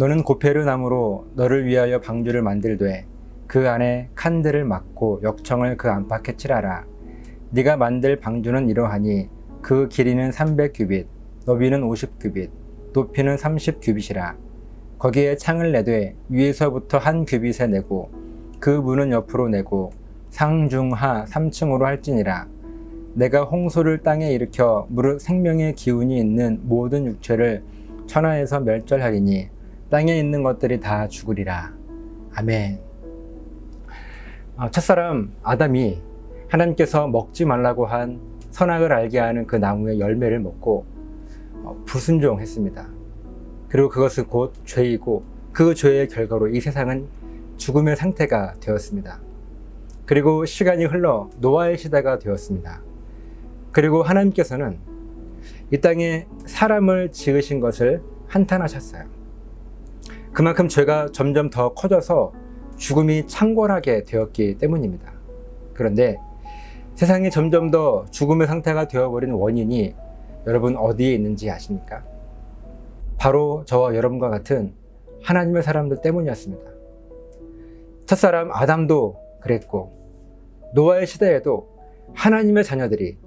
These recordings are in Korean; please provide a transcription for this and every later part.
너는 고페르 나무로 너를 위하여 방주를 만들되 그 안에 칸들을 막고 역청을 그 안팎에 칠하라. 네가 만들 방주는 이러하니 그 길이는 300규빗, 너비는 50규빗, 높이는 30규빗이라. 거기에 창을 내되 위에서부터 한 규빗에 내고 그 문은 옆으로 내고 상중하 3층으로 할지니라. 내가 홍수를 땅에 일으켜 무릇 생명의 기운이 있는 모든 육체를 천하에서 멸절하리니 땅에 있는 것들이 다 죽으리라. 아멘. 첫사람 아담이 하나님께서 먹지 말라고 한 선악을 알게 하는 그 나무의 열매를 먹고 불순종했습니다. 그리고 그것은 곧 죄이고 그 죄의 결과로 이 세상은 죽음의 상태가 되었습니다. 그리고 시간이 흘러 노아의 시대가 되었습니다. 그리고 하나님께서는 이 땅에 사람을 지으신 것을 한탄하셨어요. 그만큼 죄가 점점 더 커져서 죽음이 창궐하게 되었기 때문입니다. 그런데 세상이 점점 더 죽음의 상태가 되어버린 원인이 여러분 어디에 있는지 아십니까? 바로 저와 여러분과 같은 하나님의 사람들 때문이었습니다. 첫사람 아담도 그랬고 노아의 시대에도 하나님의 자녀들이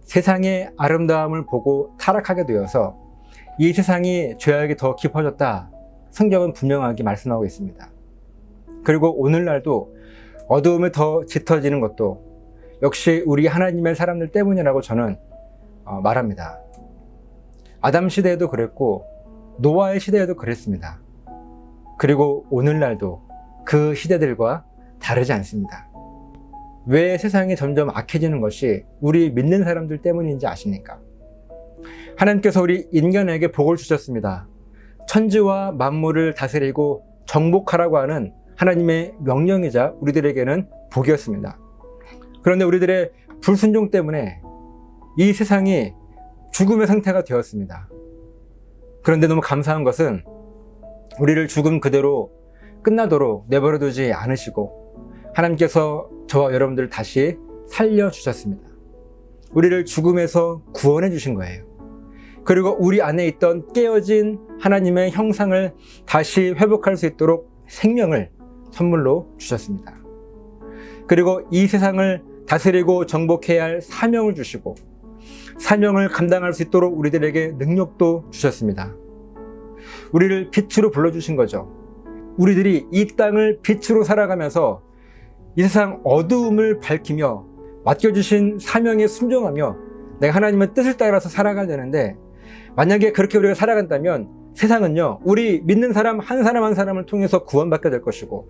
세상의 아름다움을 보고 타락하게 되어서 이 세상이 죄악이 더 깊어졌다. 성경은 분명하게 말씀하고 있습니다. 그리고 오늘날도 어두움이 더 짙어지는 것도 역시 우리 하나님의 사람들 때문이라고 저는 말합니다. 아담 시대에도 그랬고 노아의 시대에도 그랬습니다. 그리고 오늘날도 그 시대들과 다르지 않습니다. 왜 세상이 점점 악해지는 것이 우리 믿는 사람들 때문인지 아십니까? 하나님께서 우리 인간에게 복을 주셨습니다. 천지와 만물을 다스리고 정복하라고 하는 하나님의 명령이자 우리들에게는 복이었습니다. 그런데 우리들의 불순종 때문에 이 세상이 죽음의 상태가 되었습니다. 그런데 너무 감사한 것은 우리를 죽음 그대로 끝나도록 내버려 두지 않으시고 하나님께서 저와 여러분들을 다시 살려주셨습니다. 우리를 죽음에서 구원해 주신 거예요. 그리고 우리 안에 있던 깨어진 하나님의 형상을 다시 회복할 수 있도록 생명을 선물로 주셨습니다. 그리고 이 세상을 다스리고 정복해야 할 사명을 주시고 사명을 감당할 수 있도록 우리들에게 능력도 주셨습니다. 우리를 빛으로 불러주신 거죠. 우리들이 이 땅을 빛으로 살아가면서 이 세상 어두움을 밝히며 맡겨주신 사명에 순종하며 내가 하나님의 뜻을 따라서 살아가야 되는데 만약에 그렇게 우리가 살아간다면 세상은요 우리 믿는 사람 한 사람 한 사람을 통해서 구원받게 될 것이고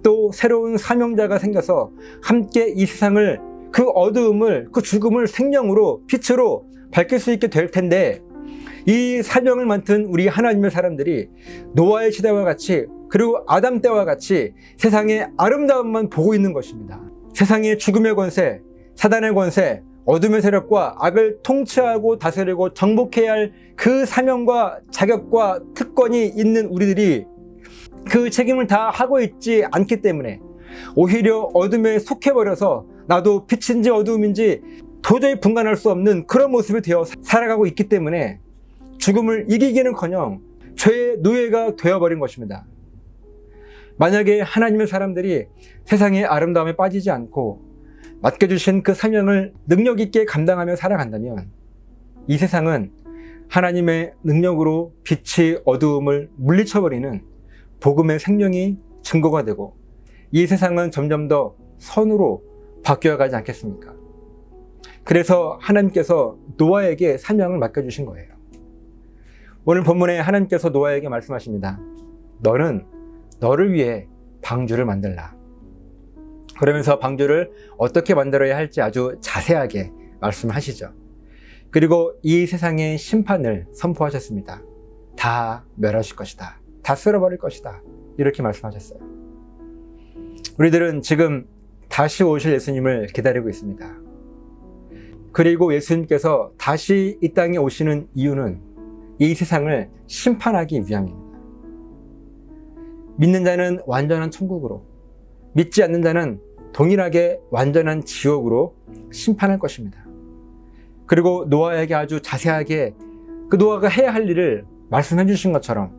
또 새로운 사명자가 생겨서 함께 이 세상을 그 어두움을 그 죽음을 생명으로 빛으로 밝힐 수 있게 될 텐데 이 사명을 맡은 우리 하나님의 사람들이 노아의 시대와 같이 그리고 아담 때와 같이 세상의 아름다움만 보고 있는 것입니다. 세상의 죽음의 권세, 사단의 권세, 어둠의 세력과 악을 통치하고 다스리고 정복해야 할 그 사명과 자격과 특권이 있는 우리들이 그 책임을 다 하고 있지 않기 때문에 오히려 어둠에 속해버려서 나도 빛인지 어두움인지 도저히 분간할 수 없는 그런 모습이 되어 살아가고 있기 때문에 죽음을 이기기는커녕 죄의 노예가 되어버린 것입니다. 만약에 하나님의 사람들이 세상의 아름다움에 빠지지 않고 맡겨주신 그 사명을 능력 있게 감당하며 살아간다면 이 세상은 하나님의 능력으로 빛이 어두움을 물리쳐버리는 복음의 생명이 증거가 되고 이 세상은 점점 더 선으로 바뀌어가지 않겠습니까? 그래서 하나님께서 노아에게 사명을 맡겨주신 거예요. 오늘 본문에 하나님께서 노아에게 말씀하십니다. 너는 너를 위해 방주를 만들라. 그러면서 방주를 어떻게 만들어야 할지 아주 자세하게 말씀하시죠. 그리고 이 세상의 심판을 선포하셨습니다. 다 멸하실 것이다. 다 쓸어버릴 것이다. 이렇게 말씀하셨어요. 우리들은 지금 다시 오실 예수님을 기다리고 있습니다. 그리고 예수님께서 다시 이 땅에 오시는 이유는 이 세상을 심판하기 위함입니다. 믿는 자는 완전한 천국으로, 믿지 않는 자는 동일하게 완전한 지옥으로 심판할 것입니다. 그리고 노아에게 아주 자세하게 그 노아가 해야 할 일을 말씀해 주신 것처럼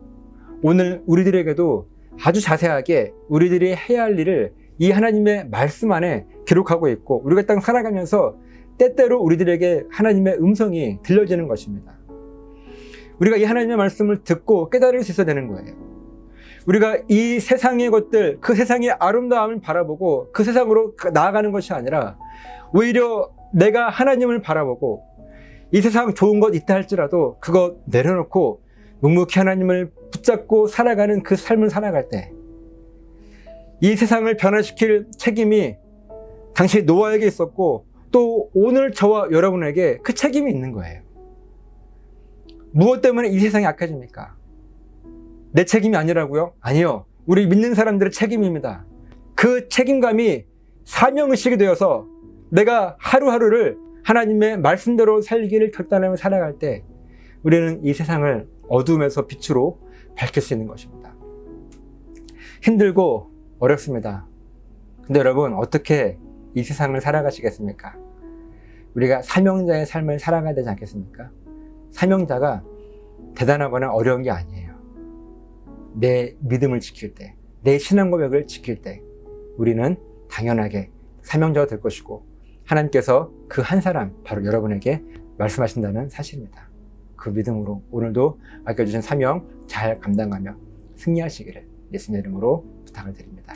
오늘 우리들에게도 아주 자세하게 우리들이 해야 할 일을 이 하나님의 말씀 안에 기록하고 있고, 우리가 딱 살아가면서 때때로 우리들에게 하나님의 음성이 들려지는 것입니다. 우리가 이 하나님의 말씀을 듣고 깨달을 수 있어야 되는 거예요. 우리가 이 세상의 것들, 그 세상의 아름다움을 바라보고 그 세상으로 나아가는 것이 아니라, 오히려 내가 하나님을 바라보고 이 세상 좋은 것 있다 할지라도 그거 내려놓고 묵묵히 하나님을 붙잡고 살아가는 그 삶을 살아갈 때, 이 세상을 변화시킬 책임이 당시 노아에게 있었고, 또 오늘 저와 여러분에게 그 책임이 있는 거예요. 무엇 때문에 이 세상이 악해집니까? 내 책임이 아니라고요? 아니요. 우리 믿는 사람들의 책임입니다. 그 책임감이 사명의식이 되어서 내가 하루하루를 하나님의 말씀대로 살기를 결단하며 살아갈 때, 우리는 이 세상을 어둠에서 빛으로 밝힐 수 있는 것입니다. 힘들고 어렵습니다. 근데 여러분, 어떻게 이 세상을 살아가시겠습니까? 우리가 사명자의 삶을 살아가야 되지 않겠습니까? 사명자가 대단하거나 어려운 게 아니에요. 내 믿음을 지킬 때, 내 신앙 고백을 지킬 때 우리는 당연하게 사명자가 될 것이고, 하나님께서 그 한 사람, 바로 여러분에게 말씀하신다는 사실입니다. 그 믿음으로 오늘도 맡겨주신 사명 잘 감당하며 승리하시기를 예수님의 이름으로 부탁을 드립니다.